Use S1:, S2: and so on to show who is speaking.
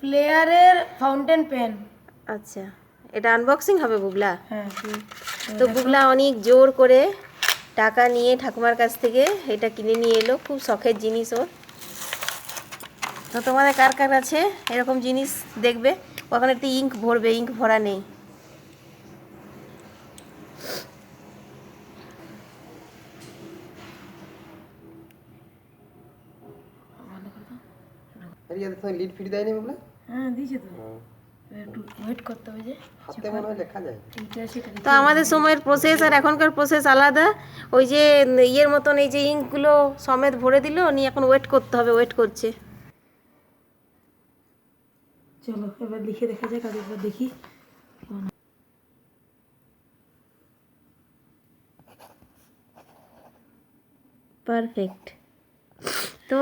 S1: ফ্লেয়ারের fountain pen.
S2: আচ্ছা, এটা unboxing হবে বুবলা?
S1: হ্যাঁ।
S2: তো বুবলা অনেক জোর করে টাকা নিয়ে ঠাকুমার কাছ থেকে এটা কিনে নিয়ে এলো, খুব শখের জিনিস ওর। তো তোমাদের কার কার আছে এরকম জিনিস দেখবে, ওখানে একটু ইঙ্ক ভরবে, ইঙ্ক ভরা নেই।
S3: লিড ফিট দেয়নি বুবলা?
S1: হ্যাঁ দিয়েছে তো, একটু ওয়েট করতে হবে যে
S3: হাতে মনে হয় লেখা যায়।
S2: তো আমাদের সময়ের প্রসেস আর এখনকার প্রসেস আলাদা। ওই যে ইয়ের মতন এই যে ইঙ্কগুলো সমেত ভরে দিল, নিয়ে এখন ওয়েট করতে হবে, ওয়েট করছে।
S1: চলো এবার লিখে দেখা যাক, আর একবার দেখি।
S2: পারফেক্ট। তো